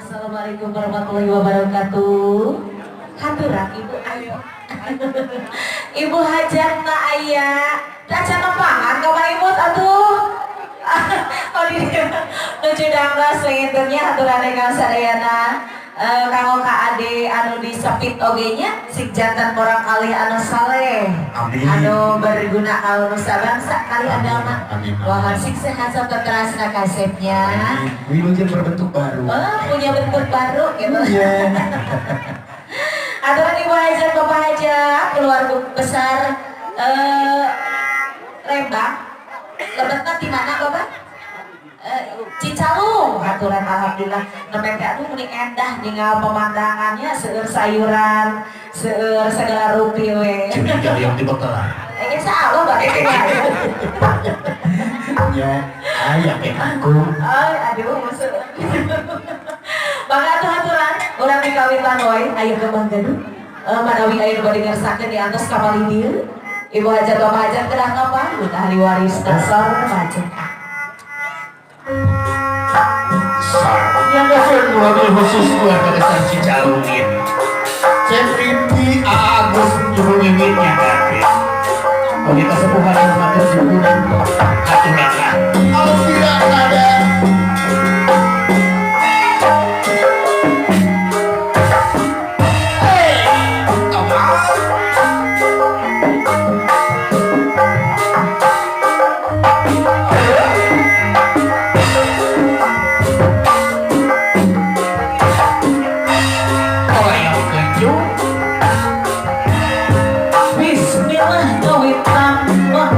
Assalamualaikum warahmatullahi wabarakatuh. Haturan Ibu Ayu. Ibu hajat na aya. Dacan pangan ka Ibu atuh. Oh di nuju danglas lengenteurnya haturan kang sadayana. Kanggo ka ade anu disepit oge nya sig jantan orang kalih anu saleh. Anu berguna kanggo nusa bangsa kali agama. Wah sik sehat sampai terasna kasepnya. Wilujeng berbentuk baru. Oh, punya bentuk baru gitu. Iya. Aturan Ibu Hajat, Bapak Hajat, keluarga besar Lembang. Lebetna di mana Bapak? Cicalung. Aturan alhamdulillah. Nemeh teh aduh mending endah ninggal pemandangannya seueur sayuran, seueur segala rupi we. Curiga yang dibekelan. Insyaallah Bapak. Ya, ayah kayak aku. Aduh musuh. Bangga tuh haturan, orang dikawinkan woy, ayo ke Bang Gaduh. Manawi ayo bade ngersakeun di atas kapal dieu. Ibu Hajat Bapak Hajat kedah ngapa? Udah ahli waris dasar macet. Yang dasar mobil khusus keluarga besar Cicalungin. Ceviti Agus Jurumimiknya kabeh. Bagi kesepuhan yang matur syukuran aturanna. Kalau tidak ada Bismillah gawit tambah.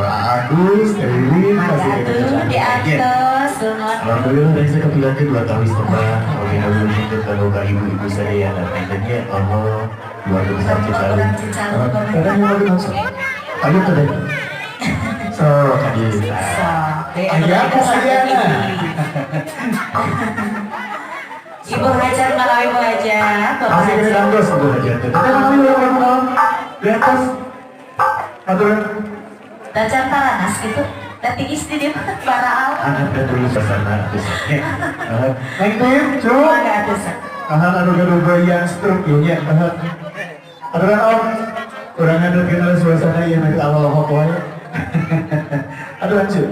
Agus, Terwin, kasih Atuh di atas sunat. Alhamdulillah dari saya kepilannya 2 tahun setengah. Oke, namun itu kalau ke ibu-ibu saya yang nantinya Allah keluarga besar Cicalu. Kadang yang lagi langsung. Ayo ke deh. So, Kadita. Ayah, ayah. Ibu Hajar malah Ibu Hajar. Masih kena dangdos Ibu Hajar. Tapi kami orang di atas. Aturan. Dacan taranas gitu. Tapi istri dia para awal. Anak dulu ke sana. Naik tuh, cuy. Agak atas. Anu bayang struk ya. Aturan om. Kurang ada kenal suasana yang nanti awal pokoknya. Aturan cuy.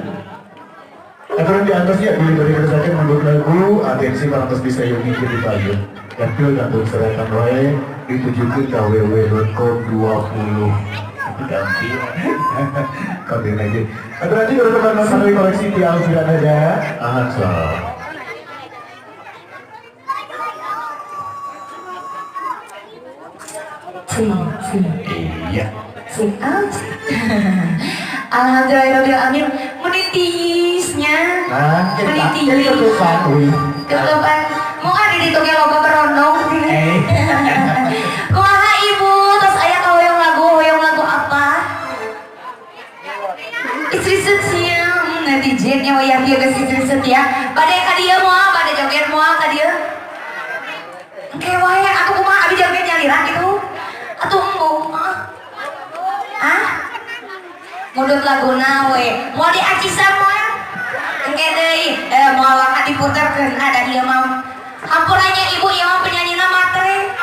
Aturan di atas ya, diberi saja menurut lagu, atensi para atas bisa yang mikir di payung. Yakin gantung serahkan wae, ditujukin ke www.com 20. Ganti. Konten aja. Aturan juga teman nonton di koleksi di Alfian aja. So. Iya. Alhamdulillahirrahmanirrahim. Menitisnya. Menitis. Ketupan. Mau ada di toge logo berondong. Kumaha ibu, terus ayah kau yang lagu apa? Istri setia, netizennya wayah dia ke istri setia. Pada kadia mau, pada joget mau kadia. Kayak wayah aku kumaha abi joget nyaliran gitu. Atuh embung. Mudut laguna we mau diacisan moal engke deui moal ka diputerkeun ada dia mah hampurannya ibu ieu mah penyanyina matre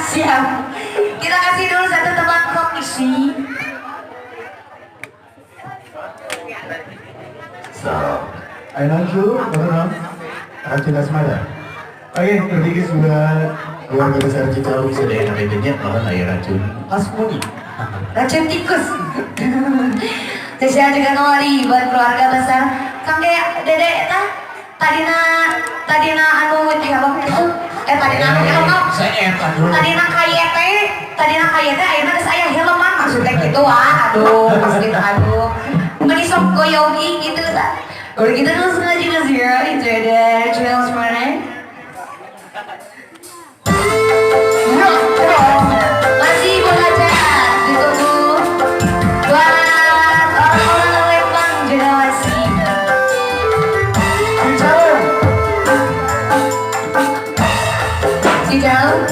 siap kita kasih dulu satu tebak komisi So, ayo lanjut, betul Rancina Semada. Oke, tadi sudah keluarga besar Cicalu sedaya namanya malah ayah racun Asmuni. racun tikus saya juga ngawari buat keluarga besar kang dede tadina anu helm itu tadina anu helm tadina kayete ayeuna geus aya helman maksudnya gitu aduh gitu aduh meni sok goyogi gitu udah gitu terus ngaji ya itu ada Jules mana masih belajar ditunggu buat orang-orang Lembang juga masih di dalam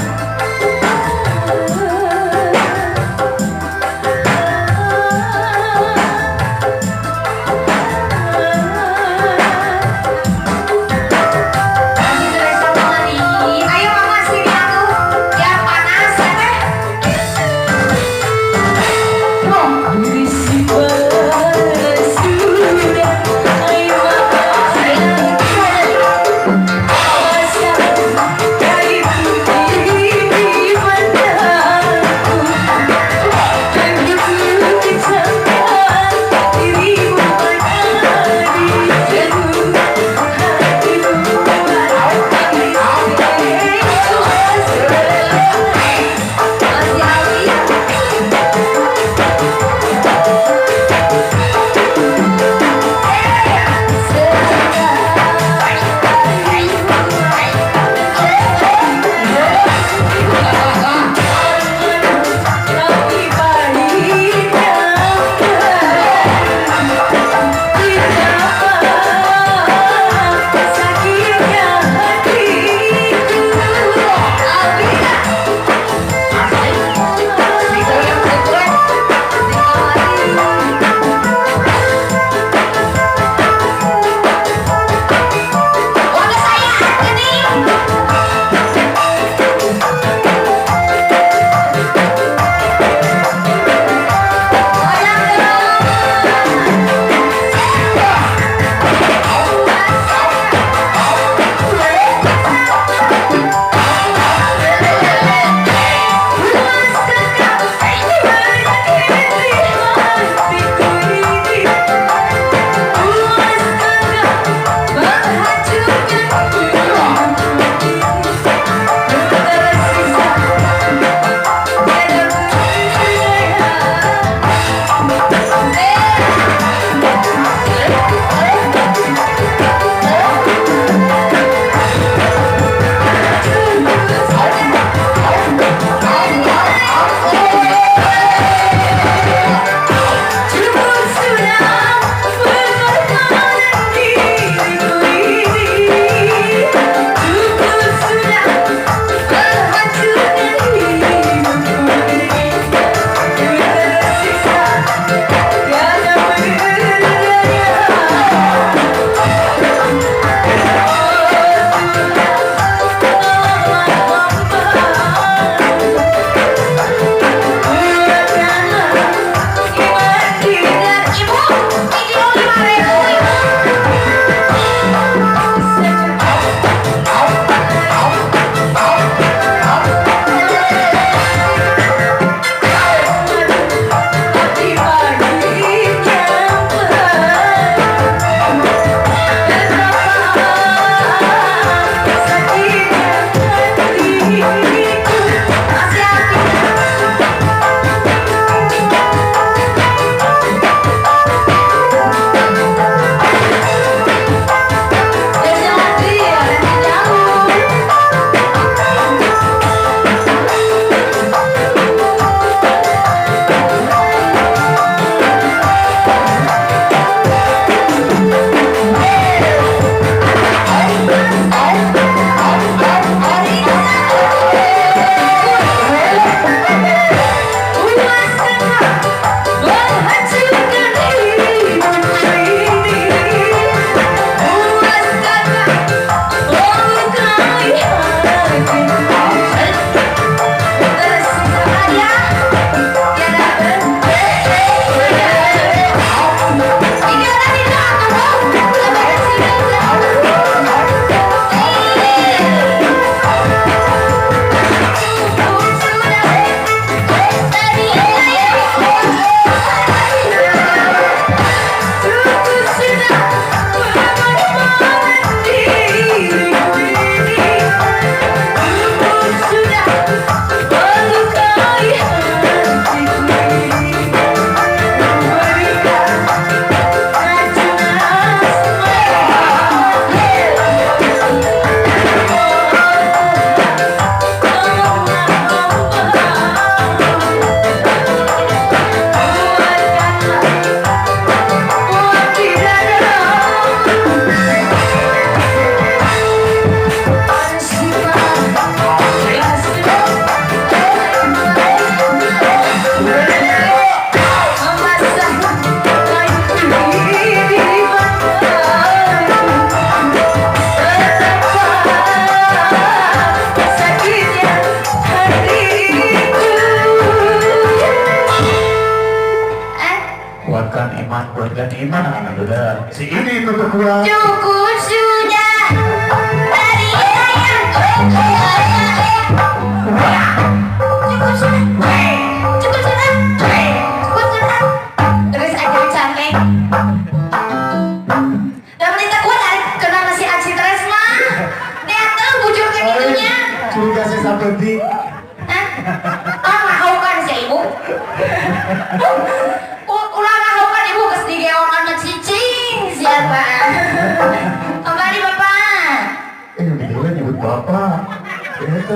iman, kuatkan iman. Alhamdulillah. Si ini tutup gua. Cukup sudah dari ayam. Cukup sudah. Cukup sudah. Cukup sudah. Terus aja cantik. Dan menita kuat dari kena nasi aci Tresma. Dia tuh bujur kayak gitunya. Curiga saya sampai di. Hah? Ah, ngahau kan si ibu. Ulah ngahau kan ibu kes digeongan sama cicing siapa? Kembali bapak. Gitu kan nyebut bapak. Itu.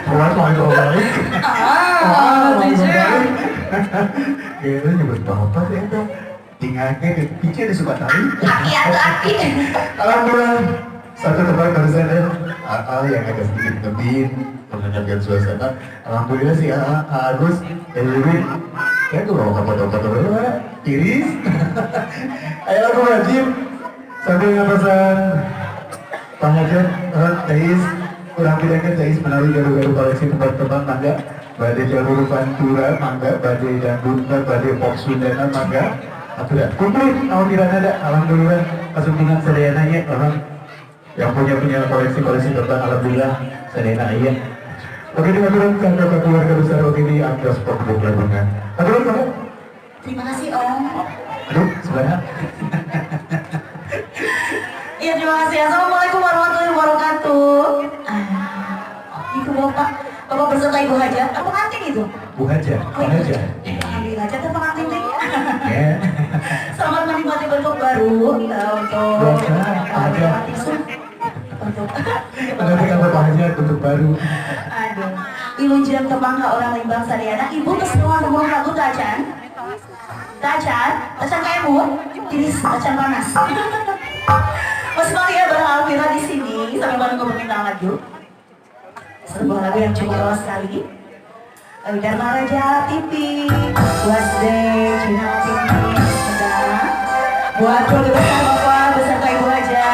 Buat mau baik. Teacher. Gitu nyebut bapak itu. Tinggalnya ke kicir disuka tadi. Aki atau aki. Alhamdulillah. Satu tempat barusan ya. Akal yang agak sedikit ngebin mengenyapkan suasana. Alhamdulillah sih Agus, Elwin. Kayak tuh loh kapal-kapal tiris. Ayo aku wajib sambil ngepesan Pak Hajar, Thais, kurang pidangkan Thais melalui garu-garu koleksi teman-teman mangga. Badai jalur pantura mangga, badai dangdut, badai pop Sundana mangga. Sudah kumpul, tidak ada. Alhamdulillah kesumbungan sediananya orang yang punya koleksi terbang, alhamdulillah sedena iya. Oke, diaturkan kakak keluarga besar oke di Angkos Pokbuk Lagungan. Aturan kamu? Terima kasih Om. Aduh, sebenarnya. Iya terima kasih. Assalamualaikum warahmatullahi wabarakatuh. Itu bapak berserta ibu Haja. Apa pengantin itu? Bu Haja, Bang Haja. Pengantin Haja atau pengantin deh? Ya. Selamat menikmati bentuk baru untuk Haja. untuk Nanti kata Pak Haja bentuk baru. aduh ilun jiran kebangga orang limbang sadiana ibu keseruan rumah lagu tacan kayak ibu tiris tacan panas. Mas Maria beralvira di sini sambil menunggu permintaan lagu sebuah lagu yang cukup luas sekali. Dharma Raja TV, Wasde, Channel TV, saudara. Buat keluarga besar Bapak beserta Ibu Haja.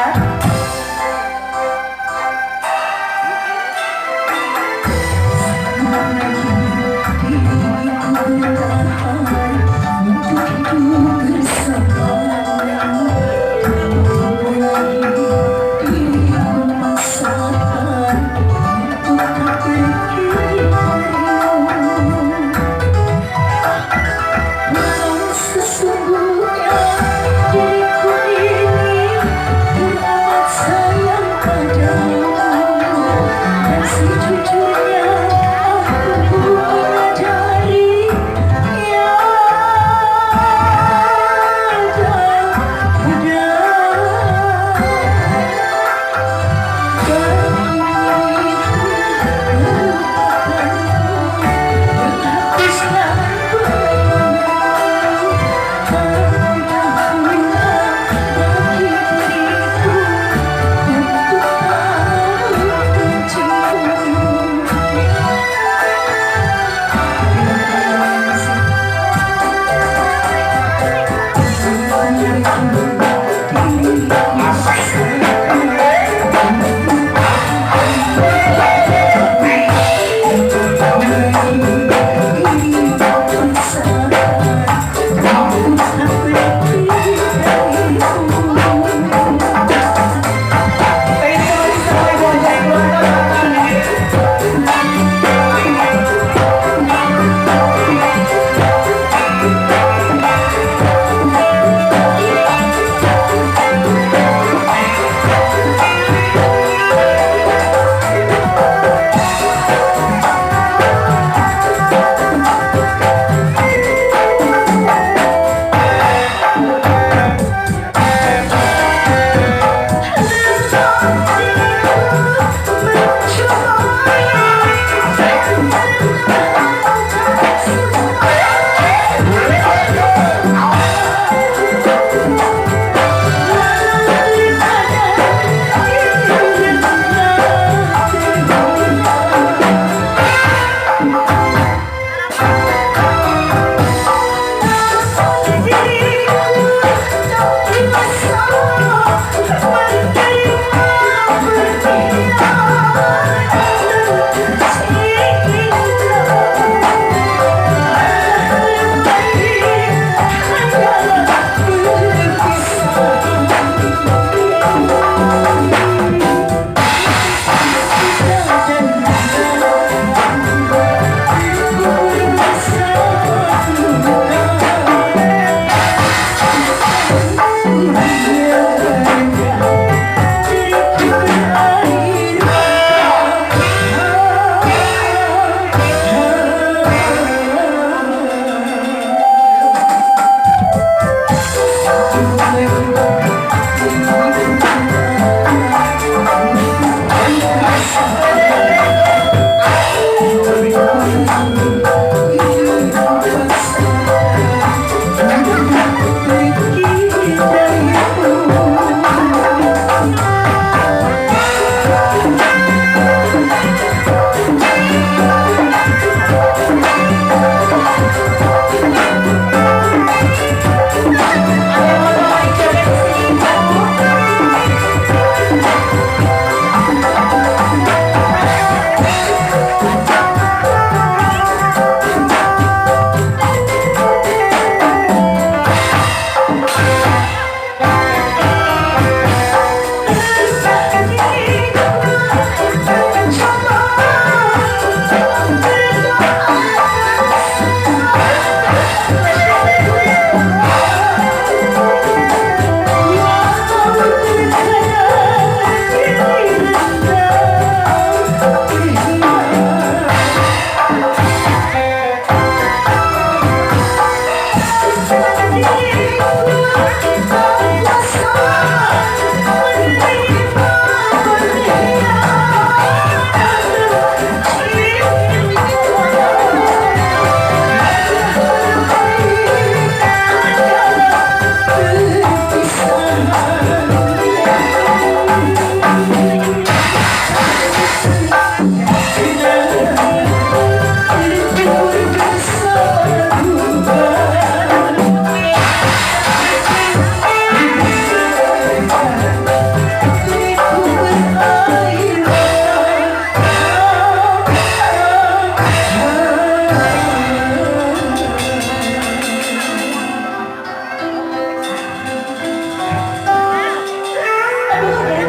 Sesungguhnya diriku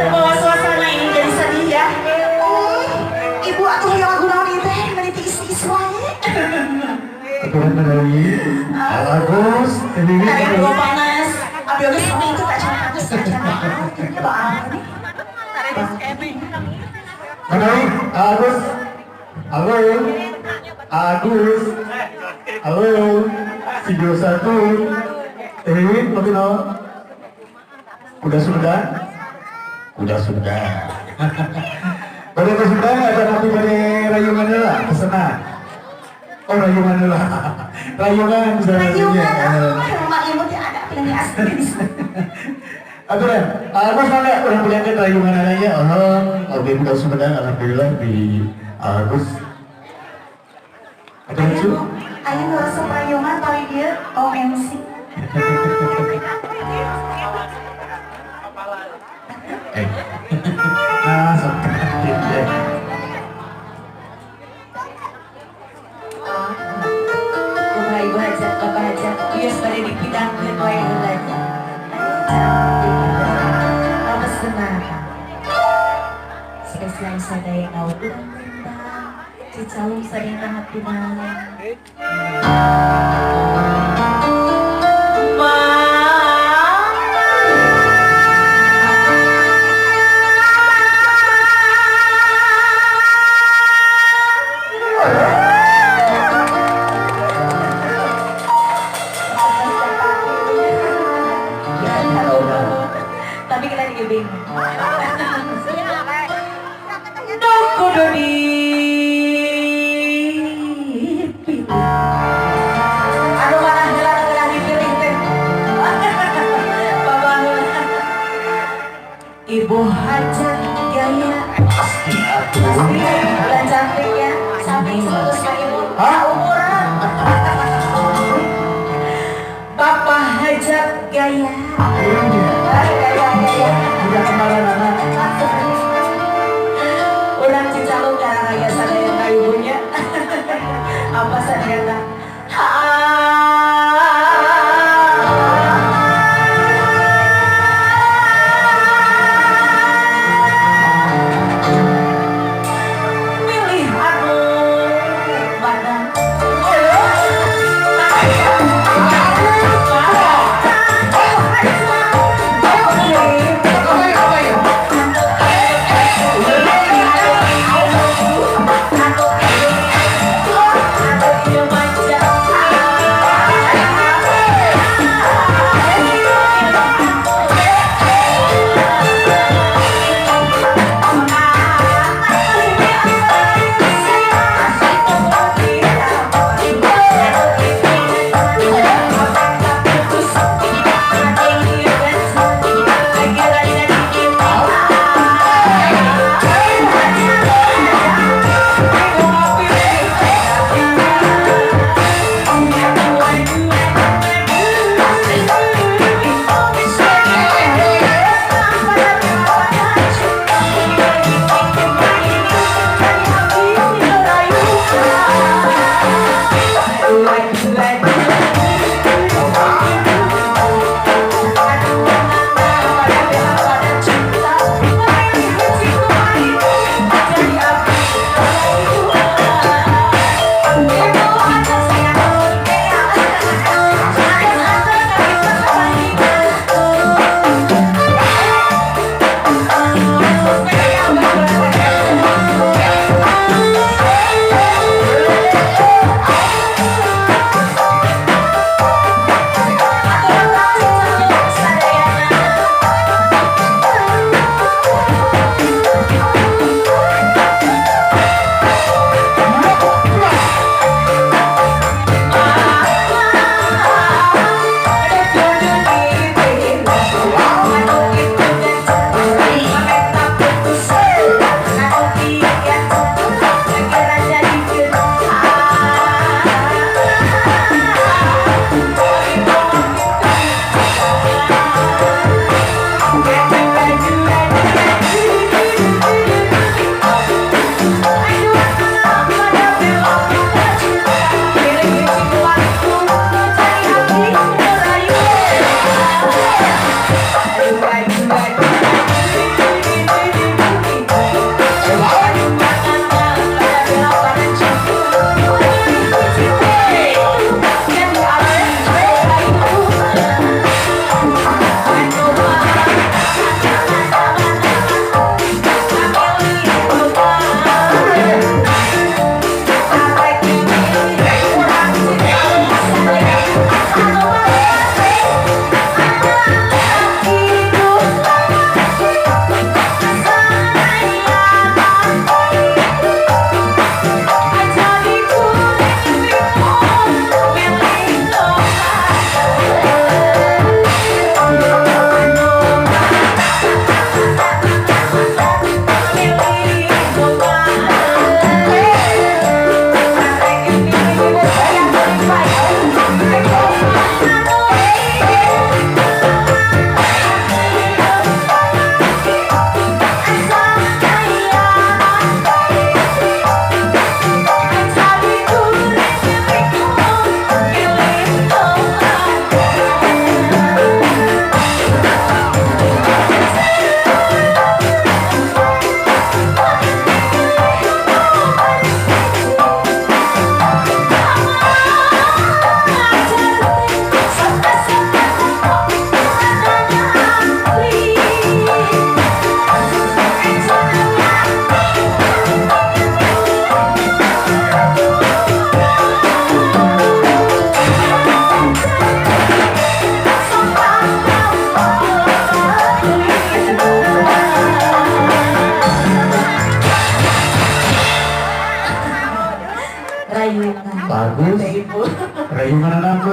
Bawa suasana ini jadi sedih ya. Ibu atuh yang lagu naon ieu teh meniti is-is wae. Aturan menawi Agus ini Kayak gua panas. Abi oge suami itu tak cuma panas aja. Coba apa nih? menawi Agus halo Agus halo video 1 lagi no kuda sudah pada sudah ada nabi pada rayungan lah kesenang oh rayungan lah rayungan Rumah imut ya ada pilih asli. aturan Agus mana orang punya rayungan aja oke kuda sudah alhamdulillah di Agus ada lucu Ayo ngerasa perayungan kali dia OMC. sampai Rumah ibu hajat, bapak hajat, iya sebagai dipidangkan wae heulanya. Apa senang? Spesial sadaya kau urang tentang cicalung sadaya tangan pinang. Tapi kita digebing. Kudu dipilih. Anu mana heula dipilih teh. Bapak Ibu hajat gaya. Pasti dan cantik ya. Samping lulus Pak Ibu. Umuran. Bapak hajat gaya. Urang cicalung karaya sadaya ka ibunya. Apa sadayana? Milih anu mana? Anu ieu manja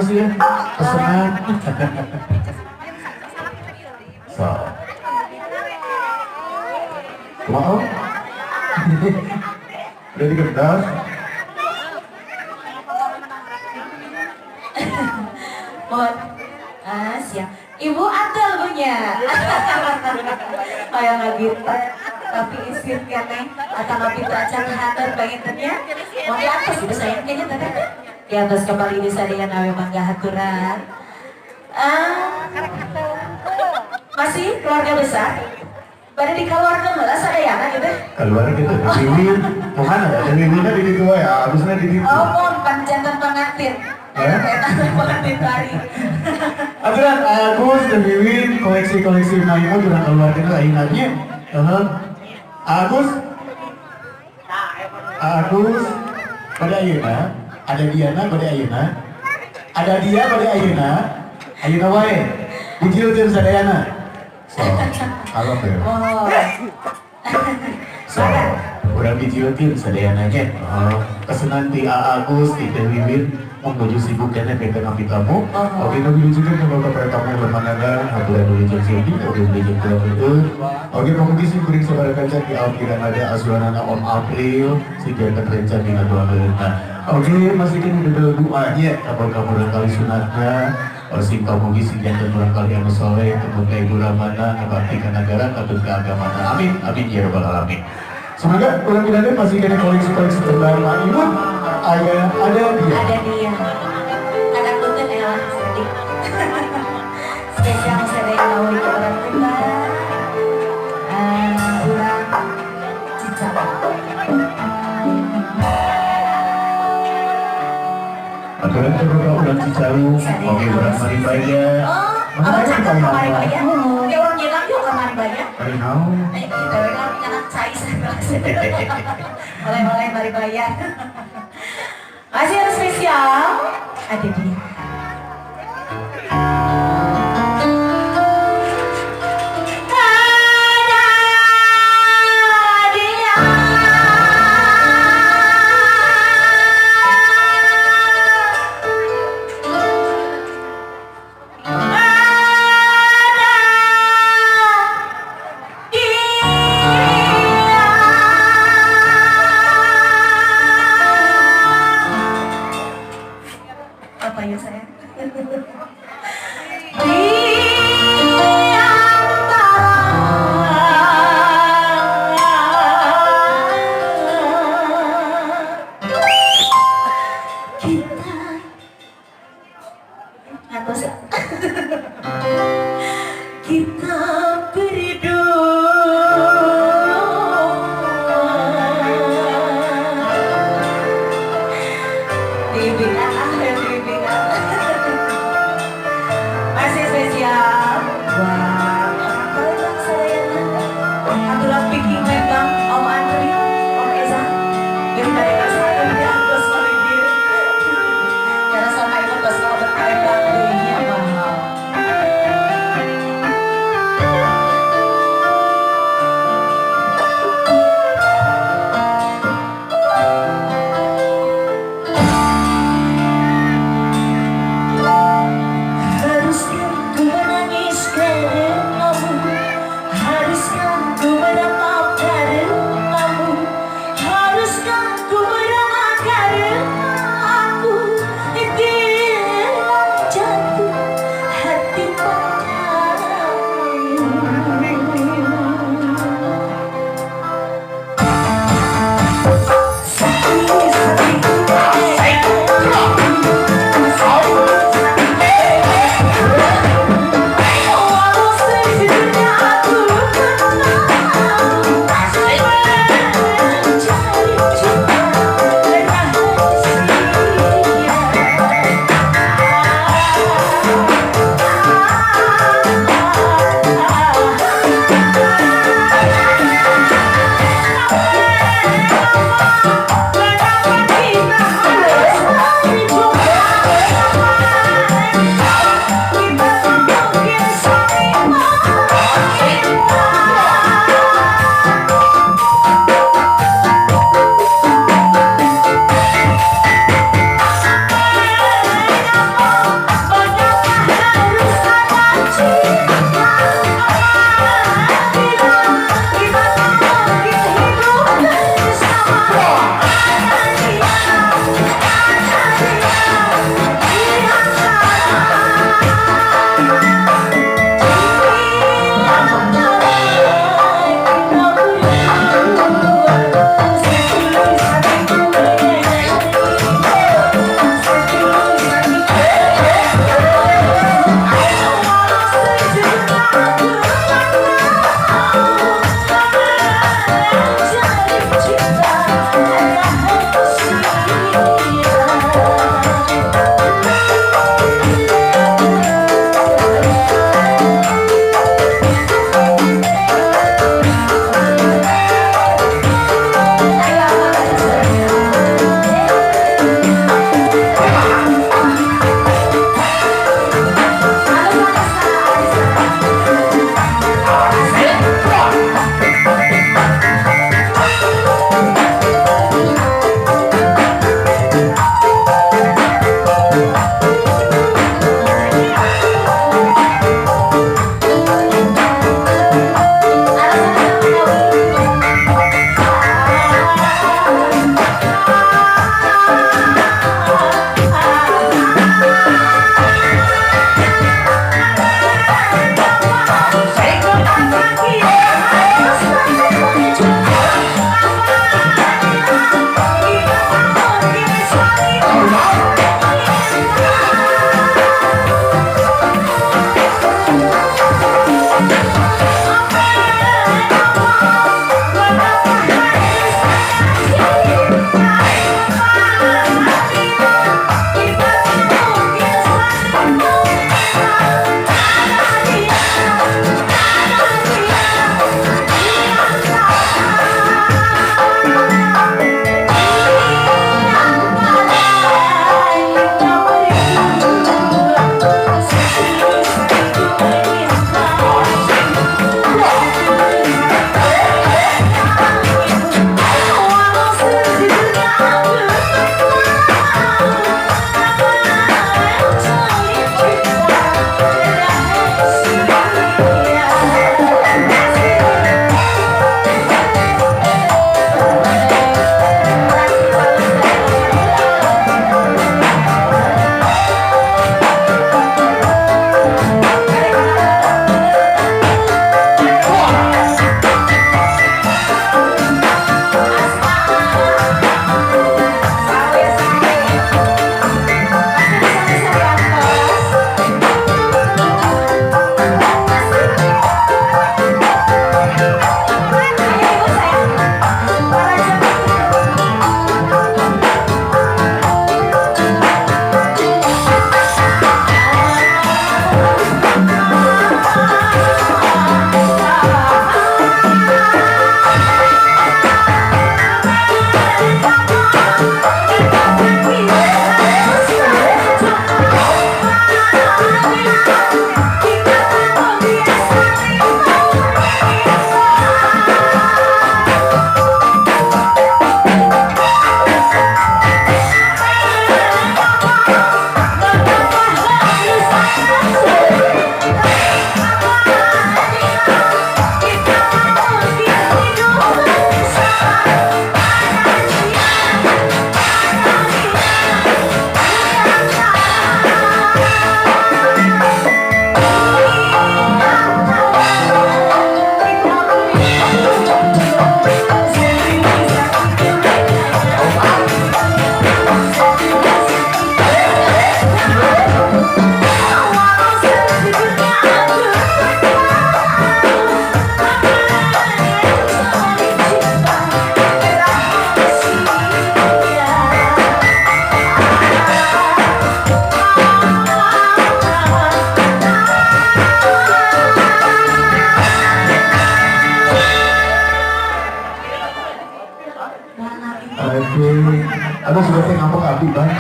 masih ya pesanan. So, wow, udah di kertas. Mohon, siap. Ibu Adel punya. Kayak nggak gitu, tapi isir kene atau ngopi acan hatur bangetnya. Mau di atas ibu sayang kayaknya tadi. Di atas kembali ini saya nawe mangga haturan. Masih keluarga besar. Pada di keluarga malah sadayana gitu. Keluar gitu, Mimin, mana ya? Miminnya di situ ya, harusnya di situ. Oh, mohon panjantan pengantin. Pengantin hari. Aturan Agus dan Mimin koleksi-koleksi Maimo juga keluar kita ingatnya. Agus, pada Ayeuna, ada Diana pada Ayeuna, ada dia pada Ayeuna, Ayeuna wae, dijilkeun sadayana. So, halo Bel. Oh. So, urang dijilkeun sadayana ge. Kesenang ti Agus, ti Teh Wiwin, menuju sibuk dan efek nabi tamu. Oke, nabi juga kalau kepada tamu yang bermandangan, aturan dulu jadi, oke boleh jadi itu. Oke, pemukis sih kuring saudara kaca di Alkiran ada asuranana Om April, si jantan rencana dengan doa berita. Oke, masih kini udah doanya, kapal kamu kali sunatnya. Si pemukis si jantan kali yang soleh, kemudian ibu ramana, kebaktikan negara, katut keagamaan. Amin, amin ya rabbal alamin. Semoga kurang-kurangnya masih kena koleksi-koleksi terbaru Ibu. Ada dia. Ada dia. Anak tuntun elah sedih. Spesial sedih kau di orang tua. Ulang cicak. Aturan terbuka ulang cicaru. Oke, ulang mari bayar. Oh, apa cakap kemari bayar? Oke, orang nyelang yuk kemari bayar. Mari nau. Kita kan anak cais. Mulai mari bayar. Masih ada spesial. Ada dia. Apa ya saya? Kita masih spesial. Wah, kalau yang saya aturan piking memang Om Andri, Om Eza, yang dari saya dia harus lagi. Karena sama itu pas kalau berkait waktunya mahal. Haruskah ku menangis karena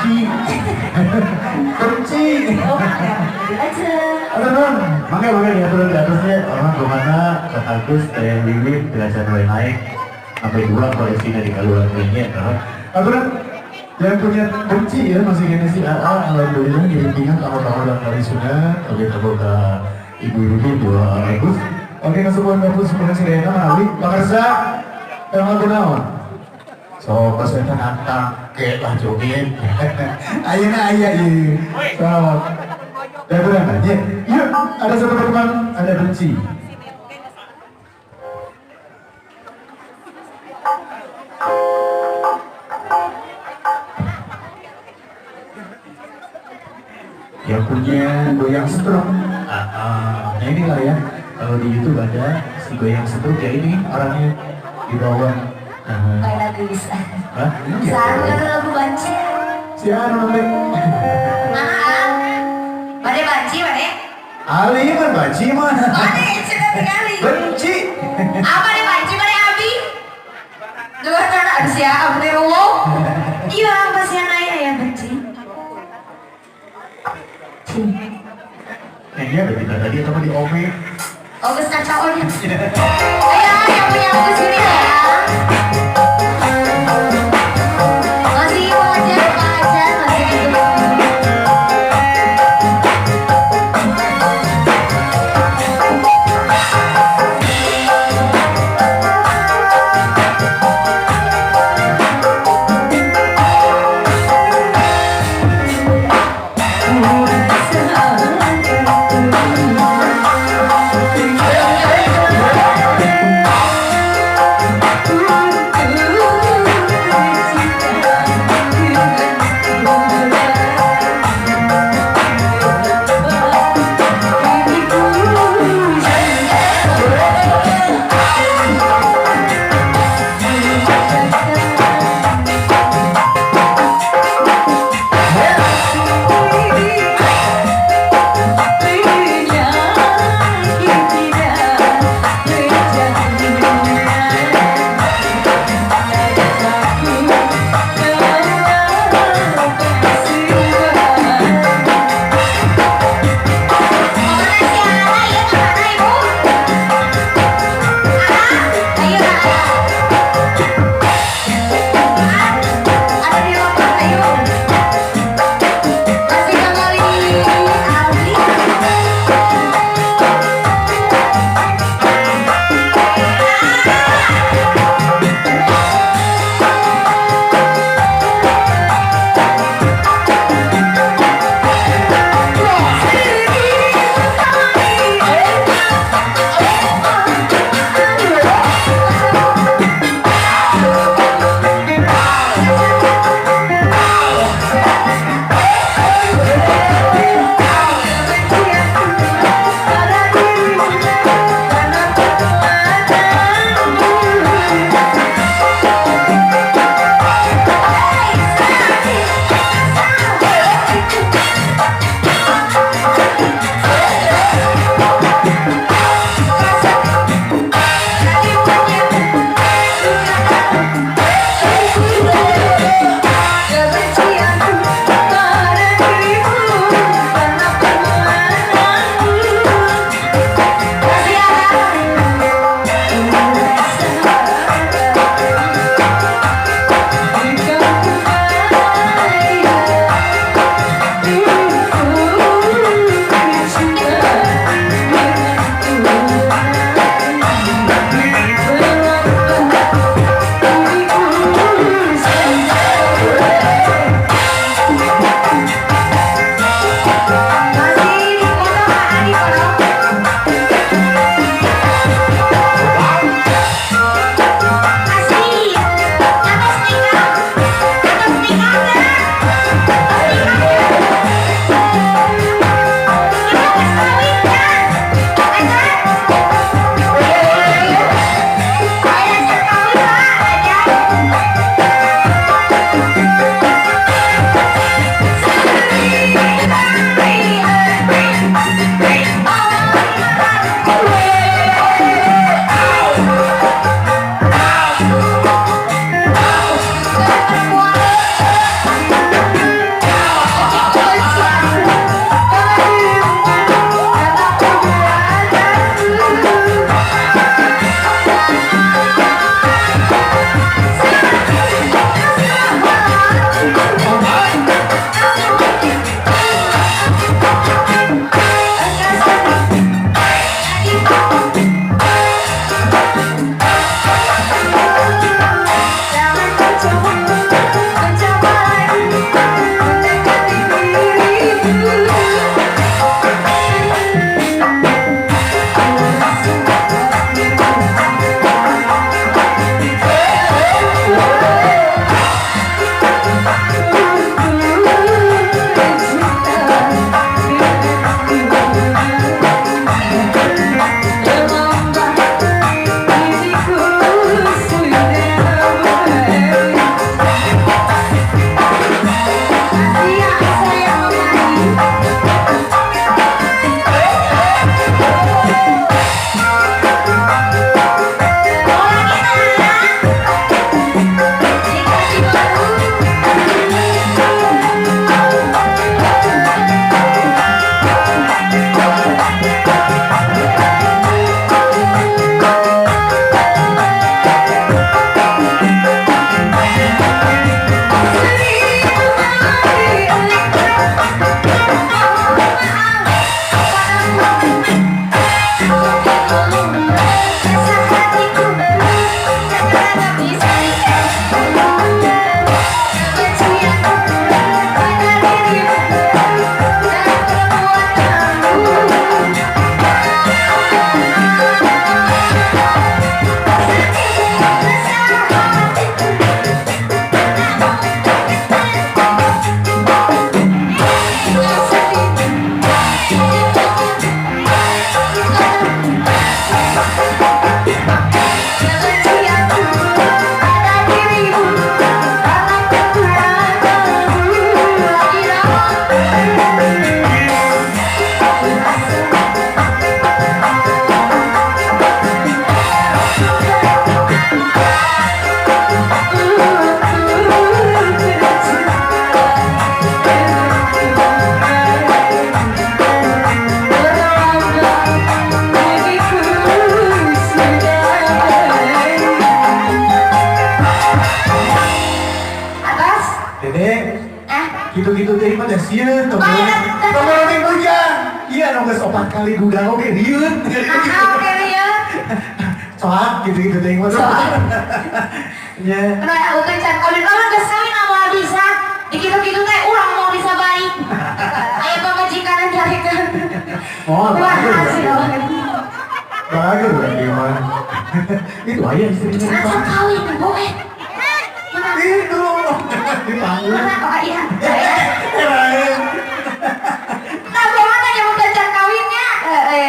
benci. Benci. Oh, ya, aja. Ada non, makanya diatur di atasnya orang kemana ke Agus, kayak Wiwit, belajar mulai naik sampai dua koleksinya di kaluan ini kan. Aturan yang punya benci ya masih gini sih. Alhamdulillah dibimbingan tamu-tamu dan kali sudah. Oke, tamu ke ibu-ibu dua Agus. Oke, kesemuan Agus semuanya si Rena Manawi. Pemirsa, yang aku naon. So, pas saya nantang, kayak lah joget. Ayeuna aya ieu. So, ya benar aja. Yuk, ada satu teman, ada benci. Yang punya goyang stroke. Nah inilah ya. Kalau di YouTube ada si goyang stroke ya ini orangnya di bawah. Kayak lagu bisa. Hah? Saru kan lagu banci. Si Anu namanya. Nah, pada banci, pada? Ali mah banci mah. Pada sudah sekali. Benci. Apa deh banci, pada Abi? Dua kan ada siapa? Abdi Ruwo. Iya, apa sih yang naik ya benci? Dia ada kita tadi atau di Ome. Oh, gus kacaunya. Ayo, yang punya lagu sini ya. Masih wajar, masih gitu. gitu-gitu teh mah sieun tong teh hujan. Iya nu geus 4 kali gudang oge rieun. Oke rieun. Soak gitu-gitu teh mah. Nya. Nah, aku teh can kawin orang geus kawin amo bisa. Dikitu-kitu teh urang mau bisa baik. Aya pamajikan jarikeun. Oh, hasil. Bagus lagi mah. Itu aya istrinya. Acan kawin boe. Itu dipanggil. Mana kok iya? Nah, bagaimana yang mau kerja kawinnya?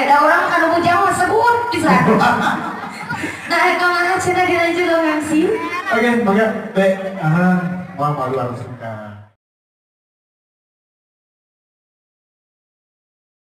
Da orang kan bujang mah sebut bisa. Nah, kemana cina dilanjut dong MC? Oke, maka teh, mau malu harus suka.